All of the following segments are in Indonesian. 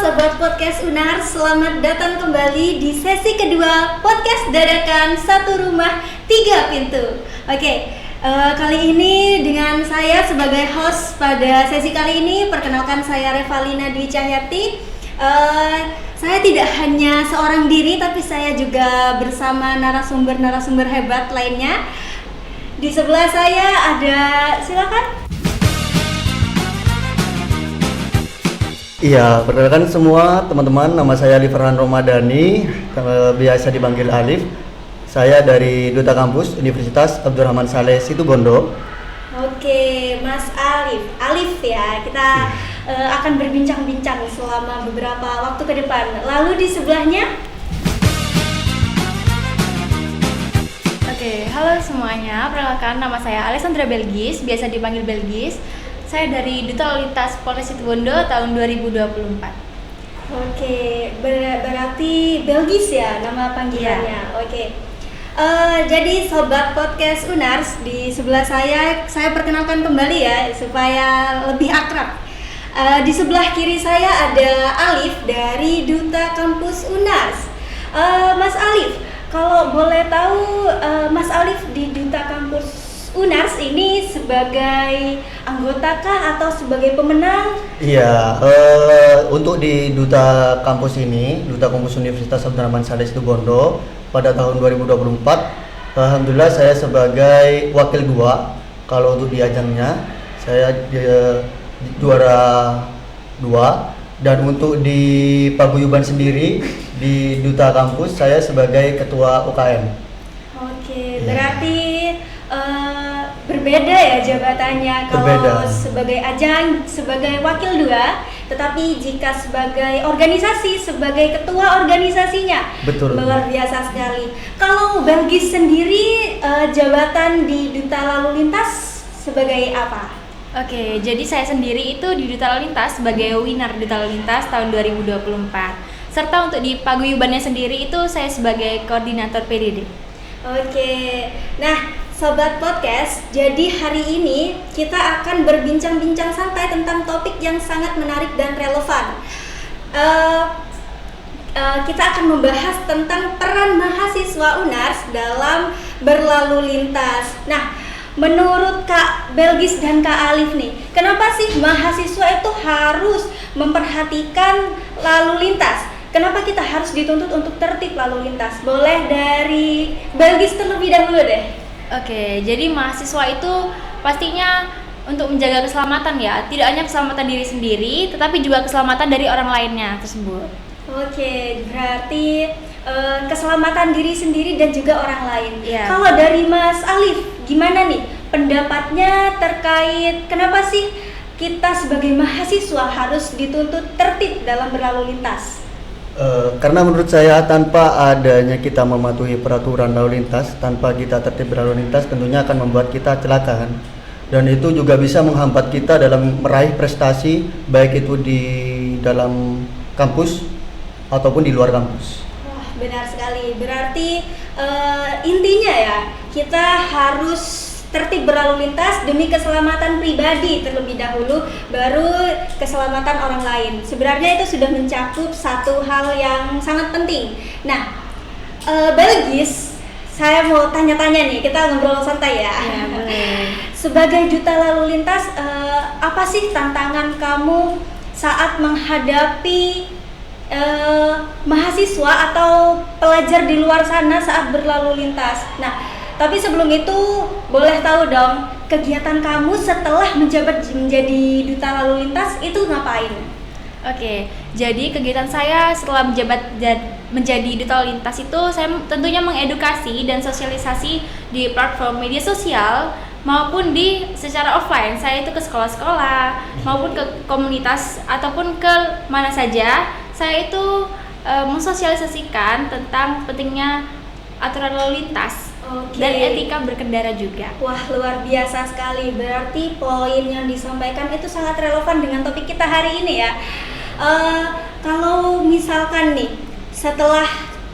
Sobat Podcast Unar, selamat datang kembali di sesi kedua Podcast Dadakan Satu Rumah Tiga Pintu. Kali ini dengan saya sebagai host pada sesi kali ini. Perkenalkan, saya Revalina Dwi Cahyati. Saya tidak hanya seorang diri, tapi saya juga bersama narasumber-narasumber hebat lainnya. Di sebelah saya ada, silakan. Iya, perkenalkan semua teman-teman, nama saya Ali Farhan Romadani, biasa dipanggil Alif. Saya dari Duta Kampus Universitas Abdurrahman Saleh Situbondo. Oke, Mas Alif ya, kita akan berbincang-bincang selama beberapa waktu ke depan. Lalu di sebelahnya? Oke, halo semuanya, perkenalkan nama saya Alessandra Belgis, biasa dipanggil Belgis. Saya dari Duta Lalu Lintas Polres Situbondo tahun 2024. Oke, berarti Belgis ya nama panggilannya. Iya. Oke. Jadi Sobat Podcast Unars, di sebelah saya perkenalkan kembali ya supaya lebih akrab. Di sebelah kiri saya ada Alif dari Duta Kampus Unars. Mas Alif, kalau boleh tahu, Mas Alif di Duta Kampus Unars ini sebagai anggota kah atau sebagai pemenang? Iya, untuk di Duta Kampus ini, Duta Kampus Universitas Abdurrahman Saleh Situbondo pada tahun 2024, alhamdulillah saya sebagai wakil 2. Kalau untuk di ajangnya, saya juara 2. Dan untuk di paguyuban sendiri, di Duta Kampus, saya sebagai ketua UKM. Oke, berarti berbeda ya jabatannya. Kalau sebagai ajang sebagai wakil 2, tetapi jika sebagai organisasi sebagai ketua organisasinya. Betul. Luar biasa sekali. Kalau Belgis sendiri jabatan di Duta Lalu Lintas sebagai apa? Oke, jadi saya sendiri itu di Duta Lalu Lintas sebagai winner Duta Lalu Lintas tahun 2024. Serta untuk di paguyubannya sendiri itu saya sebagai koordinator PDD. Oke, nah Sobat Podcast, jadi hari ini kita akan berbincang-bincang santai tentang topik yang sangat menarik dan relevan. Kita akan membahas tentang peran mahasiswa Unars dalam berlalu lintas. Nah, menurut Kak Belgis dan Kak Alif nih, kenapa sih mahasiswa itu harus memperhatikan lalu lintas? Kenapa kita harus dituntut untuk tertib lalu lintas? Boleh dari Belgis terlebih dahulu deh. Oke, jadi mahasiswa itu pastinya untuk menjaga keselamatan ya, tidak hanya keselamatan diri sendiri, tetapi juga keselamatan dari orang lainnya tersebut. Oke, berarti keselamatan diri sendiri dan juga orang lain. Iya. Kalau dari Mas Alif, gimana nih pendapatnya terkait kenapa sih kita sebagai mahasiswa harus dituntut tertib dalam berlalu lintas? Karena menurut saya tanpa adanya kita mematuhi peraturan lalu lintas, tanpa kita tertib berlalu lintas, tentunya akan membuat kita celaka kan? Dan itu juga bisa menghambat kita dalam meraih prestasi, baik itu di dalam kampus ataupun di luar kampus. Wah, benar sekali. Berarti intinya ya, kita harus tertib berlalu lintas demi keselamatan pribadi terlebih dahulu, baru keselamatan orang lain. Sebenarnya itu sudah mencakup satu hal yang sangat penting. Nah, Belgis, saya mau tanya-tanya nih, kita ngobrol santai ya. Iya, boleh. Sebagai duta lalu lintas, apa sih tantangan kamu saat menghadapi mahasiswa atau pelajar di luar sana saat berlalu lintas? Nah, tapi sebelum itu boleh tahu dong, kegiatan kamu setelah menjabat menjadi duta lalu lintas itu ngapain? Oke, jadi kegiatan saya setelah menjadi duta lalu lintas itu saya tentunya mengedukasi dan sosialisasi di platform media sosial maupun di secara offline. Saya itu ke sekolah-sekolah maupun ke komunitas ataupun ke mana saja. Saya itu mensosialisasikan tentang pentingnya aturan lalu lintas. Oke. Dan etika berkendara juga. Wah, luar biasa sekali. Berarti poin yang disampaikan itu sangat relevan dengan topik kita hari ini ya. Kalau misalkan nih, setelah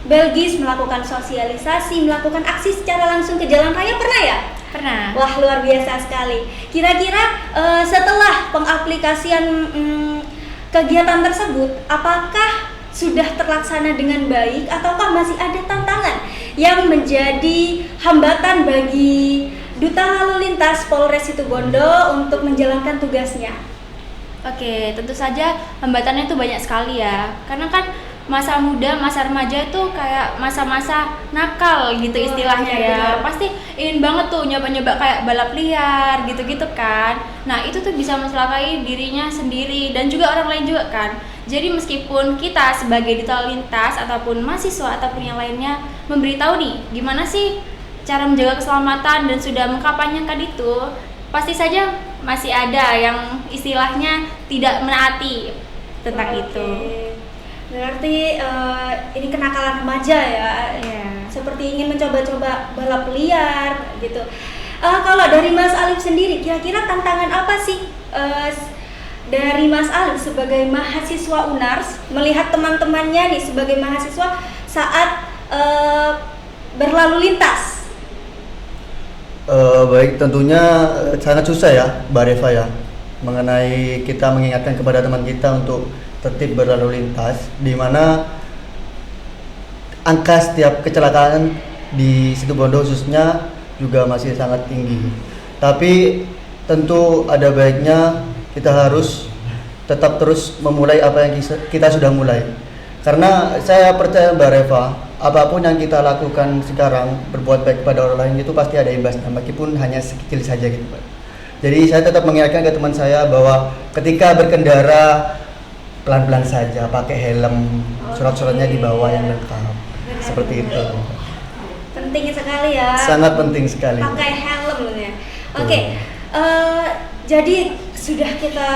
Belgis melakukan sosialisasi, melakukan aksi secara langsung ke jalan raya, pernah ya? Pernah. Wah, luar biasa sekali. Kira-kira setelah pengaplikasian kegiatan tersebut apakah sudah terlaksana dengan baik ataukah masih ada tantangan yang menjadi hambatan bagi Duta Lalu Lintas Polres Situbondo untuk menjalankan tugasnya? Oke, tentu saja hambatannya itu banyak sekali ya. Karena kan masa muda, masa remaja itu kayak masa-masa nakal gitu istilahnya iya, ya. benar. Pasti ingin banget tuh nyoba-nyoba kayak balap liar gitu-gitu kan. Nah, itu tuh bisa mencelakai dirinya sendiri dan juga orang lain juga kan. Jadi meskipun kita sebagai duta lalu lintas ataupun mahasiswa ataupun yang lainnya memberitahu nih gimana sih cara menjaga keselamatan dan sudah mengkampanyekan itu, pasti saja masih ada yang istilahnya tidak menaati tentang itu. Berarti ini kenakalan remaja ya. Iya. Seperti ingin mencoba-coba balap liar gitu. Kalau dari Mas Alif sendiri, kira-kira tantangan apa sih dari Mas Alif sebagai mahasiswa UNARS melihat teman-temannya nih sebagai mahasiswa saat berlalu lintas? Baik, tentunya sangat susah ya Mbak Reva ya, mengenai kita mengingatkan kepada teman kita untuk tertib berlalu lintas, di mana angka setiap kecelakaan di Situbondo khususnya juga masih sangat tinggi. Tapi tentu ada baiknya kita harus tetap terus memulai apa yang kita sudah mulai. Karena saya percaya Mbak Reva, apapun yang kita lakukan sekarang, berbuat baik kepada orang lain itu pasti ada imbasnya, meskipun hanya sekecil saja gitu Pak. Jadi saya tetap mengingatkan ke teman saya bahwa ketika berkendara pelan-pelan saja, pakai helm, surat-suratnya dibawa yang lengkap, seperti itu. Penting sekali ya. Sangat penting sekali. Pakai helm ya. Oke, jadi sudah kita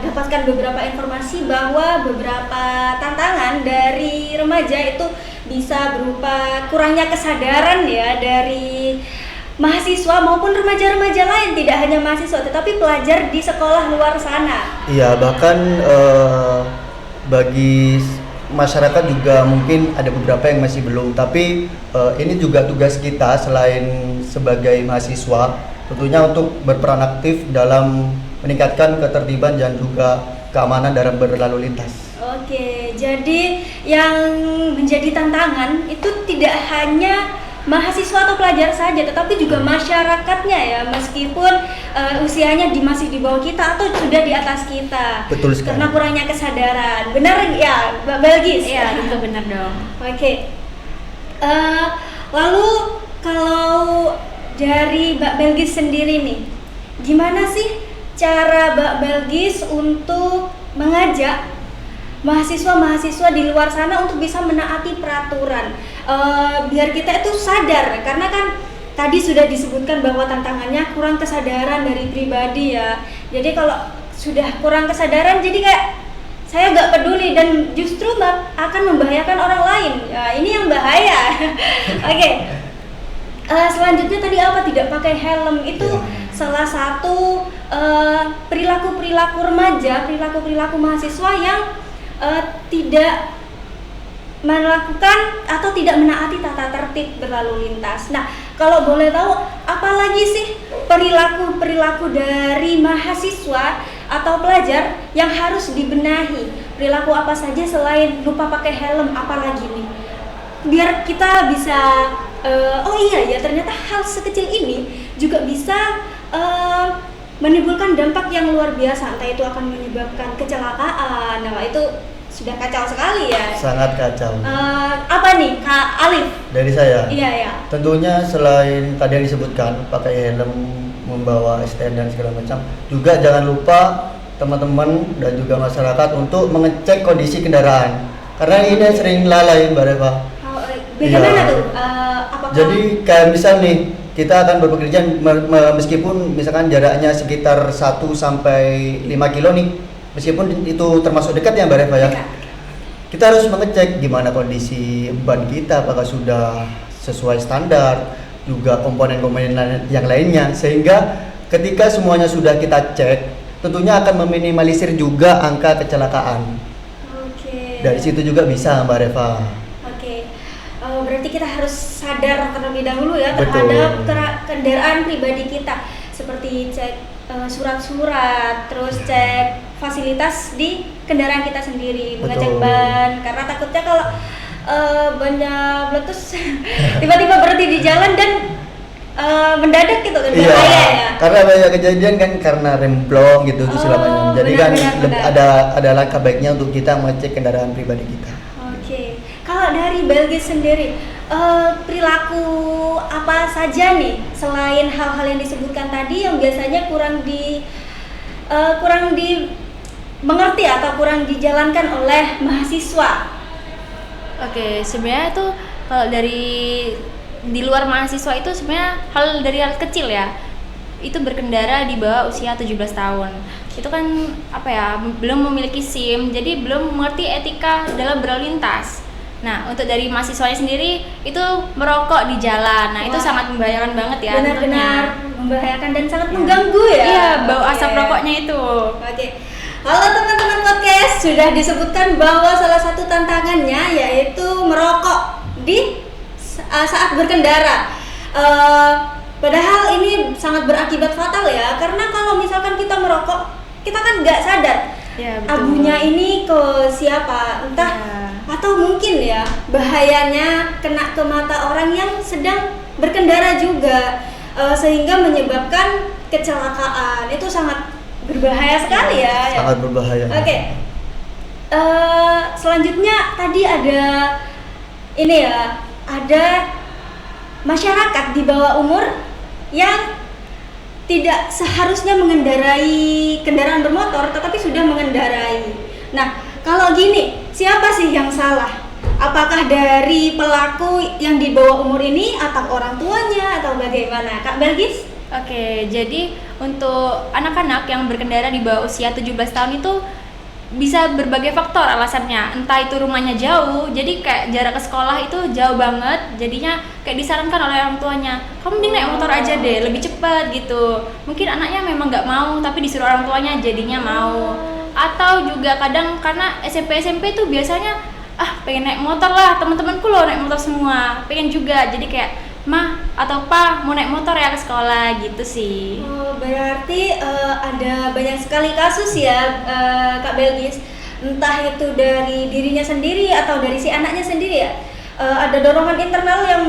dapatkan beberapa informasi bahwa beberapa tantangan dari remaja itu bisa berupa kurangnya kesadaran ya dari mahasiswa maupun remaja-remaja lain, tidak hanya mahasiswa tetapi pelajar di sekolah luar sana. Iya, bahkan bagi masyarakat juga mungkin ada beberapa yang masih belum, tapi ini juga tugas kita selain sebagai mahasiswa tentunya untuk berperan aktif dalam meningkatkan ketertiban dan juga keamanan dalam berlalu lintas. Oke, jadi yang menjadi tantangan itu tidak hanya mahasiswa atau pelajar saja, tetapi juga masyarakatnya ya, meskipun usianya masih di bawah kita atau sudah di atas kita. Betul sekali. Karena kurangnya kesadaran. Benar ya, Mbak Belgis? Iya, tentu benar dong. Oke. Lalu kalau dari Mbak Belgis sendiri nih, gimana sih cara Mbak Belgis untuk mengajak mahasiswa-mahasiswa di luar sana untuk bisa menaati peraturan, biar kita itu sadar, karena kan tadi sudah disebutkan bahwa tantangannya kurang kesadaran dari pribadi ya. Jadi kalau sudah kurang kesadaran, jadi kayak saya nggak peduli dan justru akan membahayakan orang lain. Ya, ini yang bahaya. Oke. Selanjutnya tadi apa, tidak pakai helm itu salah satu perilaku-perilaku remaja, perilaku-perilaku mahasiswa yang tidak melakukan atau tidak menaati tata tertib berlalu lintas. Nah, kalau boleh tahu, apalagi sih perilaku-perilaku dari mahasiswa atau pelajar yang harus dibenahi? Perilaku apa saja selain lupa pakai helm, apalagi nih? Biar kita bisa, oh iya ya, ternyata hal sekecil ini juga bisa menimbulkan dampak yang luar biasa, entah itu akan menyebabkan kecelakaan. Nah, itu sudah kacau sekali ya. Sangat kacau. Apa nih Kak Alif? Dari saya. Iya ya. Tentunya selain tadi yang disebutkan pakai helm, membawa STN dan segala macam, juga jangan lupa teman-teman dan juga masyarakat untuk mengecek kondisi kendaraan. Karena ini sering lalai Mbak Reva. Bagaimana tuh? Apakah? Jadi kayak misal nih, kita akan bepergian meskipun misalkan jaraknya sekitar 1 sampai 5 kilo nih, meskipun itu termasuk dekat ya Mbak Reva ya. Kita harus mengecek gimana kondisi ban kita, apakah sudah sesuai standar, juga komponen-komponen yang lainnya, sehingga ketika semuanya sudah kita cek, tentunya akan meminimalisir juga angka kecelakaan. Oke. Dari situ juga bisa Mbak Reva. Berarti kita harus sadar terlebih dahulu ya Betul. terhadap kendaraan pribadi kita. seperti cek surat-surat, terus cek fasilitas di kendaraan kita sendiri, mengecek Betul. ban, karena takutnya kalau bannya meletus tiba-tiba berhenti di jalan dan mendadak gitu kan, Iya, bahaya ya. karena banyak kejadian kan karena remblong gitu itu selamanya. Jadi benar, kan benar. ada langkah baiknya untuk kita mengecek kendaraan pribadi kita. Oke, kalau dari Belgis sendiri, perilaku apa saja nih selain hal-hal yang disebutkan tadi yang biasanya kurang dimengerti atau kurang dijalankan oleh mahasiswa? Oke, sebenarnya tuh kalau dari di luar mahasiswa itu sebenarnya dari hal kecil ya. Itu berkendara di bawah usia 17 tahun. Itu kan belum memiliki SIM, jadi belum mengerti etika dalam berlalu lintas. Nah, untuk dari mahasiswanya sendiri itu merokok di jalan. Nah, itu Wah. sangat membahayakan banget ya. Benar-benar tentunya. membahayakan dan sangat mengganggu ya. Iya, bau asap Oke. rokoknya itu. Oke. Halo teman-teman podcast, sudah disebutkan bahwa salah satu tantangannya yaitu merokok di saat berkendara. Padahal ini sangat berakibat fatal ya, karena kalau misalkan kita merokok, kita kan nggak sadar Ya, betul. abunya ini ke siapa, entah Ya. atau mungkin ya bahayanya kena ke mata orang yang sedang berkendara juga, sehingga menyebabkan kecelakaan. Itu sangat berbahaya sekali ya. Sangat berbahaya. Oke. Selanjutnya tadi ada ini ya, ada masyarakat di bawah umur yang tidak seharusnya mengendarai kendaraan bermotor tetapi sudah mengendarai. Nah, kalau gini, siapa sih yang salah? Apakah dari pelaku yang di bawah umur ini atau orang tuanya atau bagaimana? Kak Belgis? Oke, jadi untuk anak-anak yang berkendara di bawah usia 17 tahun itu bisa berbagai faktor alasannya. Entah itu rumahnya jauh, jadi kayak jarak ke sekolah itu jauh banget, jadinya kayak disarankan oleh orang tuanya, kamu mending naik motor aja deh, lebih cepat gitu. Mungkin anaknya memang nggak mau, tapi disuruh orang tuanya jadinya mau. Atau juga kadang karena SMP tuh biasanya pengen naik motor lah, teman-temanku loh naik motor semua, pengen juga, jadi kayak mah atau pa mau naik motor ya ke sekolah gitu sih. Oh, berarti ada banyak sekali kasus ya, Kak Belgis. Entah itu dari dirinya sendiri atau dari si anaknya sendiri ya. Ada dorongan internal yang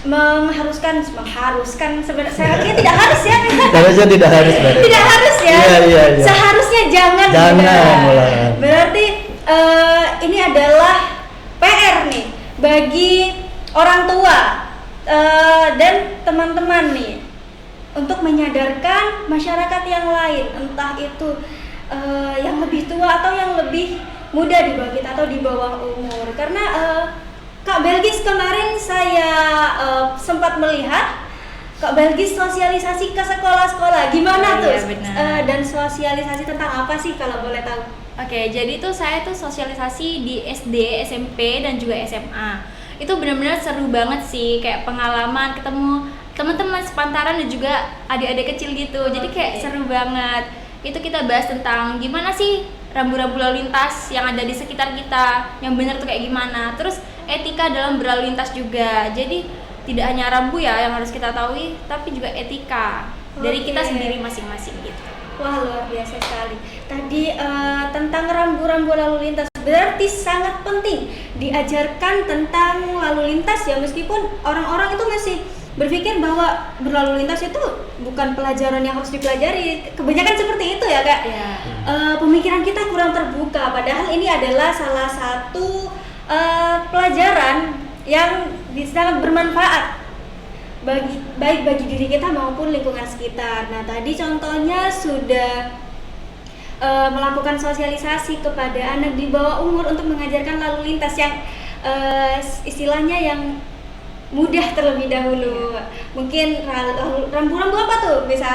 mengharuskan sebenarnya tidak harus ya. Harusnya tidak harus berarti. Tidak harus ya. Iya. Seharusnya jangan. Malahan. Berarti ini adalah PR nih bagi orang tua dan teman-teman nih untuk menyadarkan masyarakat yang lain, entah itu yang lebih tua atau yang lebih muda di bawah kita atau di bawah umur. Karena Kak Belgis kemarin saya sempat melihat Kak Belgis sosialisasi ke sekolah-sekolah. Gimana tuh? Iya, benar. Dan sosialisasi tentang apa sih kalau boleh tahu? Oke, jadi tuh saya tuh sosialisasi di SD, SMP dan juga SMA. Itu benar-benar seru banget sih, kayak pengalaman ketemu teman-teman sepantaran dan juga adik-adik kecil gitu. Jadi kayak Oke. seru banget. Itu kita bahas tentang gimana sih rambu-rambu lalu lintas yang ada di sekitar kita, yang benar tuh kayak gimana. Terus etika dalam berlalu lintas juga. Jadi tidak hanya rambu ya yang harus kita tahu, tapi juga etika dari kita Oke. sendiri masing-masing gitu. Wah, luar biasa sekali. Tadi tentang rambu-rambu lalu lintas, berarti sangat penting diajarkan tentang lalu lintas ya, meskipun orang-orang itu masih berpikir bahwa berlalu lintas itu bukan pelajaran yang harus dipelajari. Kebanyakan seperti itu ya, Kak. Ya. Pemikiran kita kurang terbuka, padahal ini adalah salah satu pelajaran yang sangat bermanfaat baik bagi diri kita maupun lingkungan sekitar. Nah, tadi contohnya sudah melakukan sosialisasi kepada anak di bawah umur untuk mengajarkan lalu lintas yang istilahnya yang mudah terlebih dahulu. Mungkin rambu-rambu apa tuh? Bisa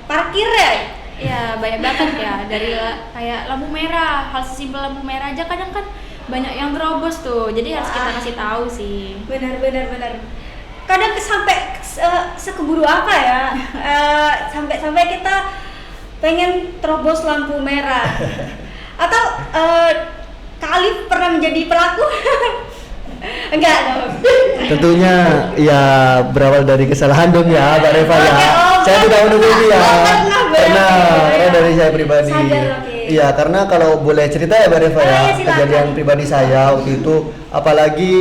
parkir ya? Ya banyak banget ya, dari kayak lampu merah, hal sesimpel lampu merah aja kadang kan banyak yang terobos tuh, jadi harus kita Wah. kasih tahu sih. Benar. Kadang sampai sekeburu apa ya? Sampai kita pengen terobos lampu merah. Atau Kak Alif pernah menjadi pelaku? Enggak dong. Tentunya ya berawal dari kesalahan dong ya Mbak Reva ya. Oke, Saya tidak menutupi ya. pernah Karena dari saya pribadi. Sadar, oke. Iya, karena kalau boleh cerita ya Mbak Reva ya, Iya, silakan. kejadian pribadi saya waktu itu, apalagi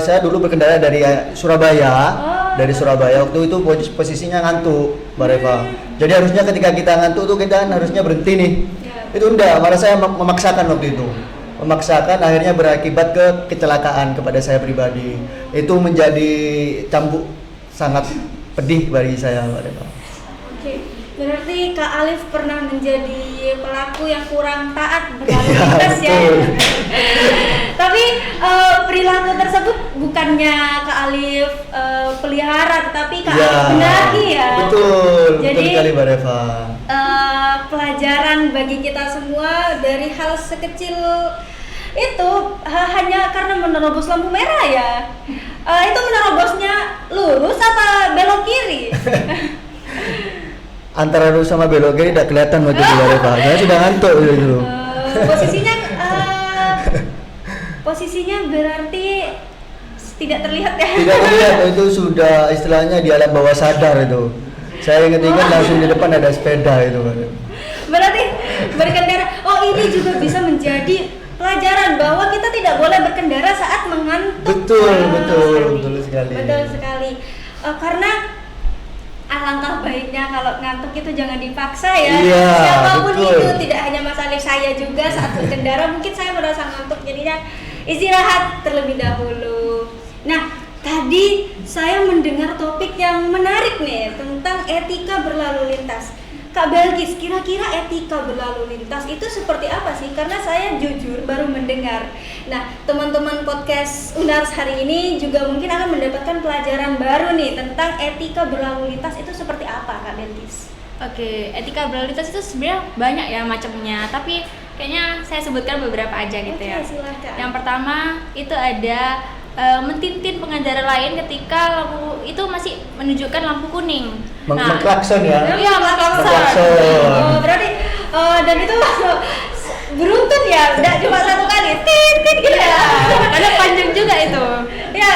saya dulu berkendara dari Surabaya. Dari Surabaya waktu itu posisinya ngantuk Mbak Reva. Jadi harusnya ketika kita ngantuk tuh kita kan harusnya berhenti nih. Ya. Itu enggak, malah saya memaksakan waktu itu. Memaksakan akhirnya berakibat ke kecelakaan kepada saya pribadi. Itu menjadi cambuk sangat pedih bagi saya Mbak Reva. Oke, berarti Kak Alif pernah menjadi pelaku yang kurang taat berlalu Iya, lintas ya. betul. Tapi perilaku tersebut bukannya Kak Alif pelihara, tetapi Kak Iya, Alif benahi ya. Betul, Jadi, betul sekali Mbak Reva. Pelajaran bagi kita semua dari hal sekecil itu hanya karena menerobos lampu merah ya. Itu menerobosnya lurus apa belok kiri? Antara lurus sama belok kiri tidak kelihatan waktu itu Mbak Reva. Saya sudah ngantuk dulu. Posisinya berarti tidak terlihat ya. Tidak terlihat, itu sudah istilahnya di alam bawah sadar itu. Saya ingat-ingat langsung di depan ada sepeda itu Mbak Reva. Berarti berkendara. Oh, ini juga bisa menjadi pelajaran bahwa kita tidak boleh berkendara saat mengantuk. Betul sekali. Betul sekali. Karena alangkah baiknya kalau ngantuk itu jangan dipaksa ya. Iya, Siapapun betul. itu, tidak hanya Mas Alif, saya juga saat berkendara mungkin saya merasa ngantuk, jadinya istirahat terlebih dahulu. Nah, tadi saya mendengar topik yang menarik nih tentang etika berlalu lintas. Kak Belgis, kira-kira etika berlalu lintas itu seperti apa sih? Karena saya jujur baru mendengar. Nah, teman-teman podcast Unars hari ini juga mungkin akan mendapatkan pelajaran baru nih tentang etika berlalu lintas itu seperti apa, Kak Belgis? Oke, etika berlalu lintas itu sebenarnya banyak ya macamnya, tapi kayaknya saya sebutkan beberapa aja gitu ya. Oke, silahkan. Yang pertama itu ada mentintin pengendara lain ketika lampu itu masih menunjukkan lampu kuning. Mengklakson ya. Iya, mengklakson. Mengklakson. Oh, berarti dan itu beruntun ya, tidak cuma satu kali, tit gitu ya. Karena panjang juga itu. Ya,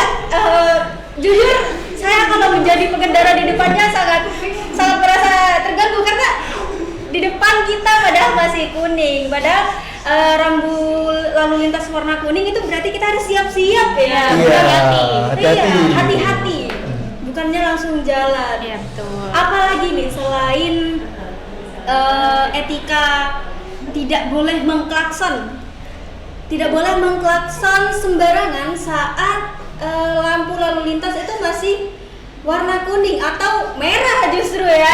jujur saya kalau menjadi pengendara di depannya sangat merasa terganggu karena di depan kita padahal masih kuning, padahal rambu lalu lintas warna kuning itu berarti kita harus siap-siap ya. Iya, Hati-hati. hati-hati. Iya, hati-hati. Bukannya langsung jalan. Iya, betul. Apalagi nih selain etika tidak boleh mengklakson. Tidak boleh mengklakson sembarangan saat lampu lalu lintas itu masih warna kuning atau merah justru ya.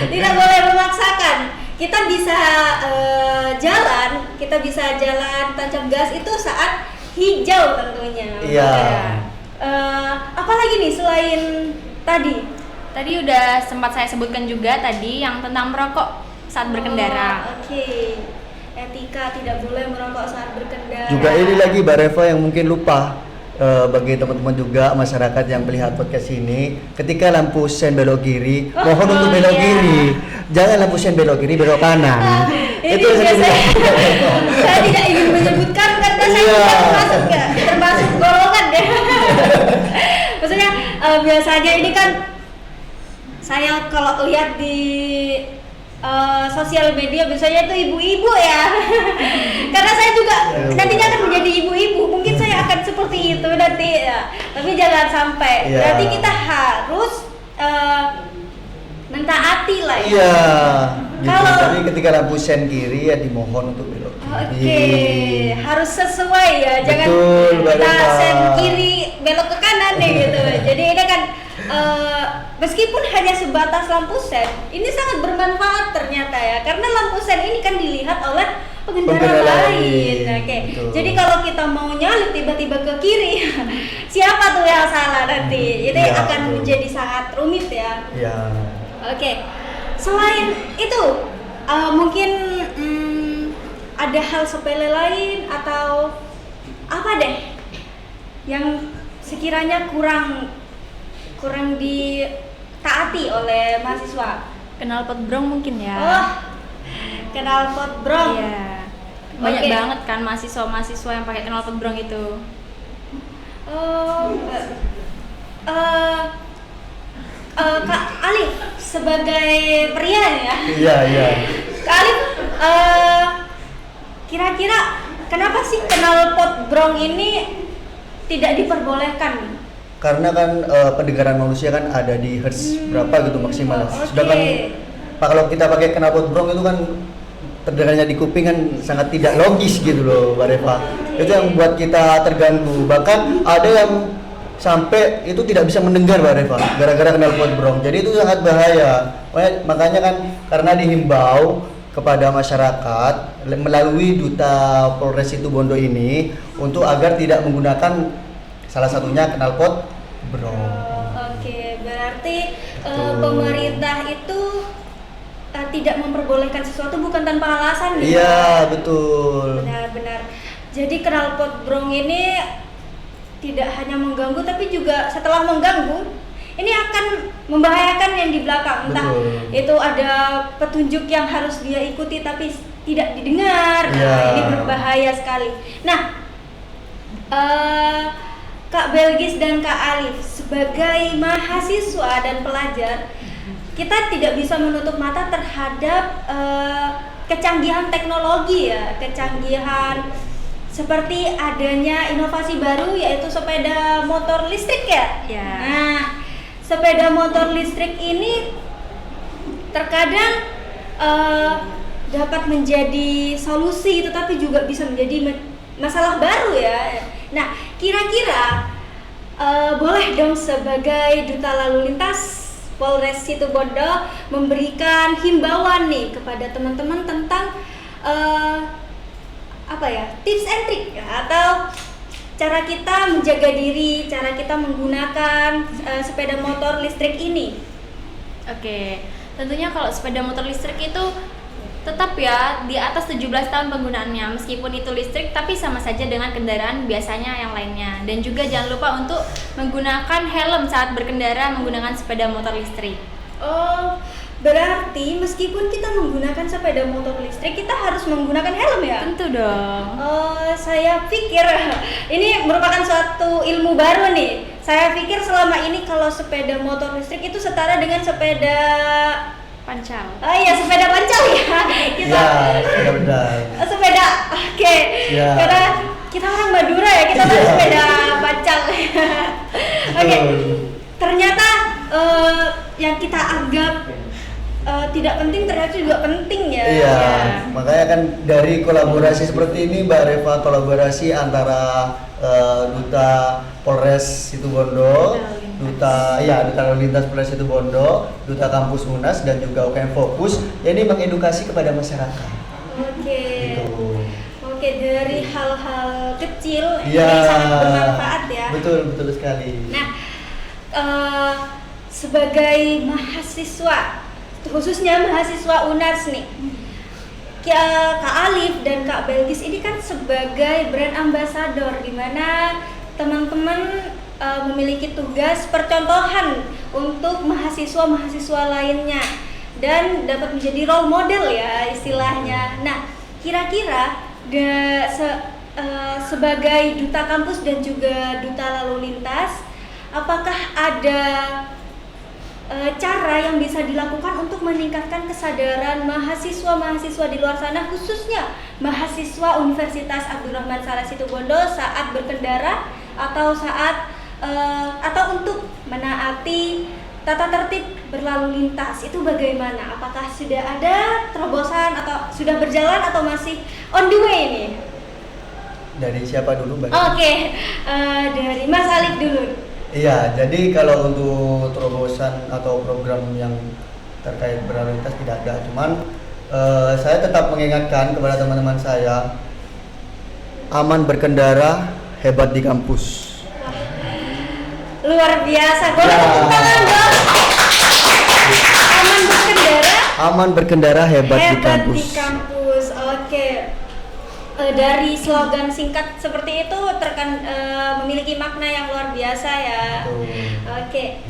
Tidak boleh memaksakan. Kita bisa jalan tancap gas itu saat hijau tentunya. Iya. Apalagi nih selain tadi? Tadi udah sempat saya sebutkan juga tadi yang tentang merokok saat berkendara. Oke. Etika tidak boleh merokok saat berkendara. Juga ini lagi Mbak Reva yang mungkin lupa bagi teman-teman juga masyarakat yang melihat podcast ini, ketika lampu sen belok kiri, mohon untuk belok iya. kiri. Jangan lampu sen belok kiri, belok kanan. Ini Itu biasanya saya tidak ingin menyebutkan karena saya Iya. tidak termasuk golongan deh. Maksudnya biasanya ini kan saya kalau lihat di sosial media biasanya itu ibu-ibu ya. Karena saya juga nantinya akan menjadi ibu-ibu, mungkin saya akan seperti itu nanti ya. Tapi jangan sampai. Iya. Berarti kita harus mentaati lah ya. Iya. Gitu. Kalau- Jadi ketika lampu sen kiri ya dimohon untuk belok Oke, kiri. harus sesuai ya, jangan Betul, Mbak kita Reva. sen kiri belok ke kanan nih gitu. Jadi ini kan meskipun hanya sebatas lampu sen, ini sangat bermanfaat ternyata ya, karena lampu sen ini kan dilihat oleh pengendara Pengendara lain. lain, Oke, betul. jadi kalau kita mau nyalip tiba-tiba ke kiri, siapa tuh yang salah nanti? Ini Iya, akan betul. menjadi sangat rumit ya. Iya. Oke, selain itu mungkin ada hal sepele lain atau apa deh yang sekiranya kurang ditaati oleh mahasiswa? Knalpot brong mungkin ya. Oh, knalpot brong. Iya. Banyak Oke. banget kan mahasiswa yang pakai knalpot brong itu. Oh, Kak Alif sebagai pria nih ya. Iya, iya. Kak Alif, kira-kira kenapa sih knalpot brong ini tidak diperbolehkan? Karena kan pendengaran manusia kan ada di hertz berapa gitu maksimal. Oke. Sedangkan kalau kita pakai knalpot brong itu kan terdengarnya di kuping kan sangat tidak logis gitu loh, Mbak Reva. Itu yang buat kita terganggu. Bahkan ada yang sampai itu tidak bisa mendengar, Mbak Reva, gara-gara knalpot brong. Jadi itu sangat bahaya. Makanya kan karena dihimbau kepada masyarakat melalui Duta Polres Situbondo ini untuk agar tidak menggunakan salah satunya knalpot brong. Oke, berarti pemerintah itu tidak memperbolehkan sesuatu bukan tanpa alasan gitu. Iya, betul. Benar-benar. Jadi knalpot brong ini tidak hanya mengganggu tapi juga setelah mengganggu ini akan membahayakan yang di belakang. Entah Betul. itu ada petunjuk yang harus dia ikuti tapi tidak didengar. Nah, Iya. ini berbahaya sekali. Nah, Kak Belgis dan Kak Alif sebagai mahasiswa dan pelajar, kita tidak bisa menutup mata terhadap kecanggihan teknologi ya, kecanggihan seperti adanya inovasi baru yaitu sepeda motor listrik ya. Ya. Nah, sepeda motor listrik ini terkadang dapat menjadi solusi tetapi juga bisa menjadi masalah baru ya. Nah, kira-kira boleh dong sebagai Duta Lalu Lintas Polres Situbondo memberikan himbauan nih kepada teman-teman tentang tips and trick ya, atau cara kita menjaga diri, cara kita menggunakan sepeda motor listrik ini. Oke, tentunya kalau sepeda motor listrik itu tetap ya di atas 17 tahun penggunaannya, meskipun itu listrik tapi sama saja dengan kendaraan biasanya yang lainnya. Dan juga jangan lupa untuk menggunakan helm saat berkendara menggunakan sepeda motor listrik. Oh, berarti meskipun kita menggunakan sepeda motor listrik kita harus menggunakan helm ya? Tentu dong. Saya pikir ini merupakan suatu ilmu baru nih. Saya pikir selama ini kalau sepeda motor listrik itu setara dengan sepeda Pancal. Oh iya, sepeda pancal ya. Kita Iya, benar. sepeda. Oke. Iya. Karena kita orang Madura ya, kita tahu sepeda pancal. Oke. Ternyata yang kita anggap tidak penting ternyata juga penting ya. Iya, Ya. makanya kan dari kolaborasi seperti ini, Mbak Reva, kolaborasi antara Duta Polres Situbondo, Duta Lalu Lintas Polres Situbondo, Duta Kampus UNAS dan juga UKM Fokus, ini mengedukasi kepada masyarakat. Oke. Gitu. Oke, dari hal-hal kecil Iya. ini sangat bermanfaat ya. Betul sekali. Nah, sebagai mahasiswa, khususnya mahasiswa UNAS nih, Kak Alif dan Kak Belgis ini kan sebagai brand ambassador di mana teman-teman memiliki tugas percontohan untuk mahasiswa-mahasiswa lainnya dan dapat menjadi role model ya istilahnya. Nah, kira-kira sebagai duta kampus dan juga duta lalu lintas, apakah ada cara yang bisa dilakukan untuk meningkatkan kesadaran mahasiswa-mahasiswa di luar sana, khususnya mahasiswa Universitas Abdurrahman Saleh Situbondo saat berkendara atau atau untuk menaati tata tertib berlalu lintas itu bagaimana? Apakah sudah ada terobosan atau sudah berjalan atau masih on the way ini? Dari siapa dulu, Mbak? Oke, dari Mas Alif dulu. Iya, jadi kalau untuk terobosan atau program yang terkait berlalu lintas tidak ada, cuman saya tetap mengingatkan kepada teman-teman saya, aman berkendara, hebat di kampus. Luar biasa, boleh tepuk tangan dong. Aman berkendara, Aman berkendara, hebat di kampus. di kampus. Oke. Dari slogan singkat seperti itu memiliki makna yang luar biasa ya. Betul. Oke.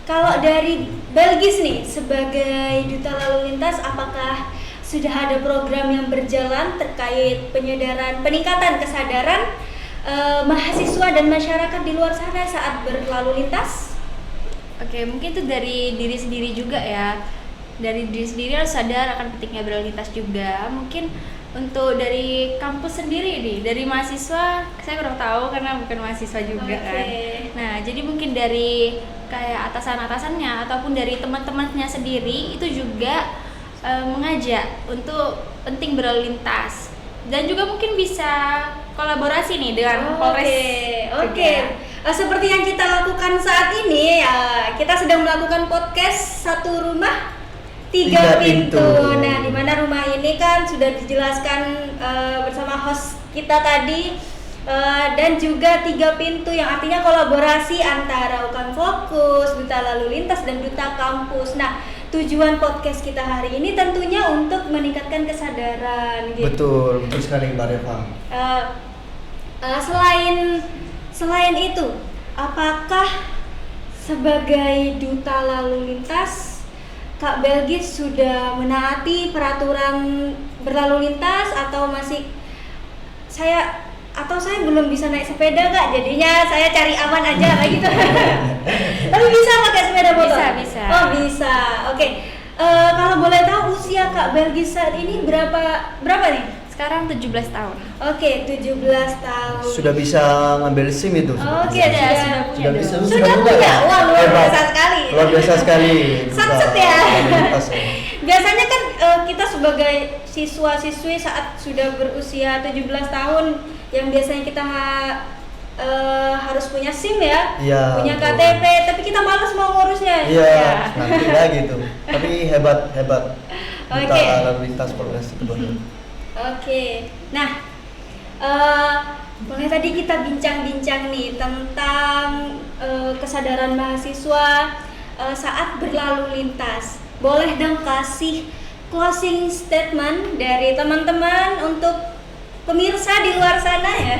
Kalau dari Belgis nih sebagai duta lalu lintas, apakah sudah ada program yang berjalan terkait peningkatan kesadaran mahasiswa dan masyarakat di luar sana saat berlalu lintas? Oke, mungkin itu dari diri sendiri juga ya. Dari diri sendiri harus sadar akan pentingnya berlalu lintas juga. Mungkin untuk dari kampus sendiri nih, dari mahasiswa saya kurang tahu karena bukan mahasiswa juga kan. Nah, jadi mungkin dari kayak atasan-atasannya ataupun dari teman-temannya sendiri itu juga mengajak untuk penting berlalu lintas. Dan juga mungkin bisa kolaborasi nih dengan Polres. Oke. Seperti yang kita lakukan saat ini, kita sedang melakukan podcast Satu Rumah Tiga Pintu. Nah, di mana rumah ini kan sudah dijelaskan bersama host kita tadi, dan juga 3 pintu yang artinya kolaborasi antara UKM Fokus, Duta Lalu Lintas, dan Duta Kampus. Nah, tujuan podcast kita hari ini tentunya untuk meningkatkan kesadaran. Betul sekali Mbak Reva. Selain itu, apakah sebagai Duta Lalu Lintas Kak Belgis sudah menaati peraturan berlalu lintas atau saya belum bisa naik sepeda Kak, jadinya saya cari aman aja kayak gitu. Tapi bisa pakai sepeda motor? Bisa. Oh, bisa. Oke. Kalau boleh tahu usia Kak Belgis saat ini berapa nih? Sekarang 17 tahun. Oke, 17 tahun. Sudah bisa ngambil SIM itu? Oke, sudah bisa. Sudah punya. Wah, luar biasa sekali. Luar biasa sekali. Satset ya. Lintas, ya. Biasanya kan kita sebagai siswa-siswi saat sudah berusia 17 tahun yang biasanya kita harus punya SIM ya, punya betul. KTP, tapi kita malas mau ngurusnya. Iya, nanti lagi tuh. Tapi hebat. Duta Oke. Lalu Lintas Polres Situbondo. Oke, nah mulai tadi kita bincang-bincang nih tentang kesadaran mahasiswa saat berlalu lintas. Boleh dong kasih closing statement dari teman-teman untuk pemirsa di luar sana ya,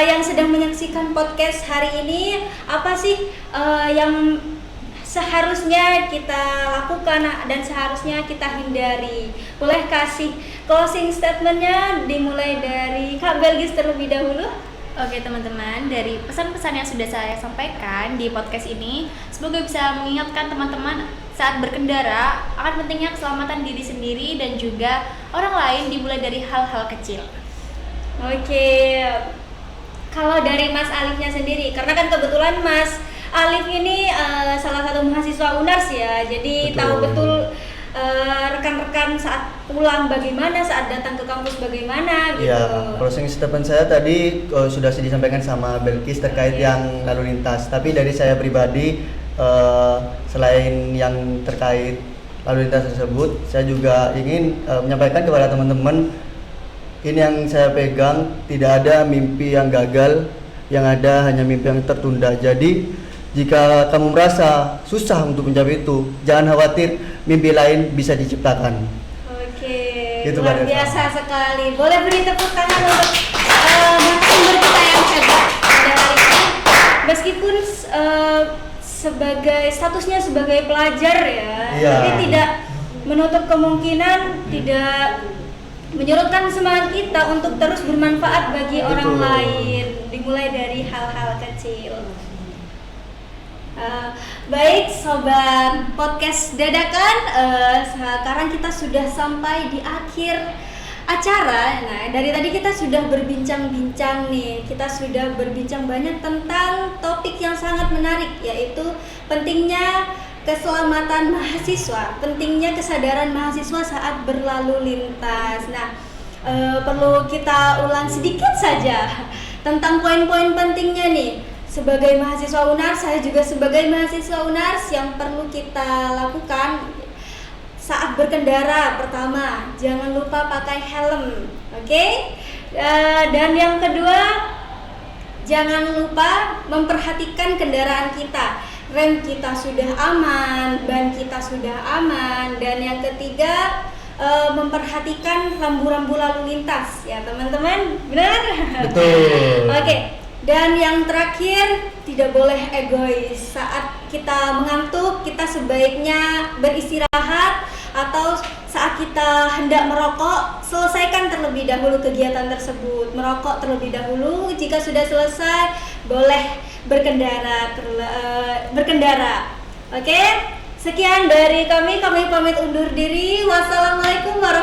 yang sedang menyaksikan podcast hari ini. Apa sih yang seharusnya kita lakukan dan seharusnya kita hindari? Boleh kasih closing statementnya, dimulai dari Kak Belgis terlebih dahulu. Oke teman-teman, dari pesan-pesan yang sudah saya sampaikan di podcast ini, semoga bisa mengingatkan teman-teman saat berkendara akan pentingnya keselamatan diri sendiri dan juga orang lain, dimulai dari hal-hal kecil. Oke, kalau dari Mas Alifnya sendiri, karena kan kebetulan Mas Alif ini salah satu mahasiswa UNARS ya, jadi Betul. tahu betul rekan-rekan saat pulang bagaimana, saat datang ke kampus bagaimana gitu. Ya, closing statement saya tadi sudah disampaikan sama Belkis terkait yang lalu lintas. Tapi dari saya pribadi, selain yang terkait lalu lintas tersebut, saya juga ingin menyampaikan kepada teman-teman, ini yang saya pegang, tidak ada mimpi yang gagal, yang ada hanya mimpi yang tertunda. Jadi jika kamu merasa susah untuk mencapai itu, jangan khawatir, mimpi lain bisa diciptakan. Oke, Gitu, luar Mbak Eva. biasa sekali. Boleh beri tepuk tangan untuk narasumber kita yang hebat pada hari ini. Meskipun sebagai statusnya sebagai pelajar ya, Iya. tapi tidak menutup kemungkinan, tidak menyurutkan semangat kita untuk terus bermanfaat bagi orang Betul. lain, dimulai dari hal-hal kecil. Baik sobat podcast dadakan, sekarang kita sudah sampai di akhir acara. Nah, dari tadi kita sudah berbincang-bincang nih, kita sudah berbincang banyak tentang topik yang sangat menarik, yaitu pentingnya keselamatan mahasiswa, pentingnya kesadaran mahasiswa saat berlalu lintas. Nah, perlu kita ulang sedikit saja tentang poin-poin pentingnya nih. Sebagai mahasiswa UNARS, saya juga sebagai mahasiswa UNARS, yang perlu kita lakukan saat berkendara. Pertama, jangan lupa pakai helm, oke? Dan yang kedua, jangan lupa memperhatikan kendaraan kita. Rem kita sudah aman, ban kita sudah aman, dan yang ketiga, memperhatikan rambu-rambu lalu lintas ya teman-teman, benar? Betul. Oke. Dan yang terakhir, tidak boleh egois. Saat kita mengantuk, kita sebaiknya beristirahat, atau saat kita hendak merokok, selesaikan terlebih dahulu kegiatan tersebut. Merokok terlebih dahulu, jika sudah selesai boleh berkendara. Oke? Sekian dari kami pamit undur diri. Wassalamualaikum warahmatullahi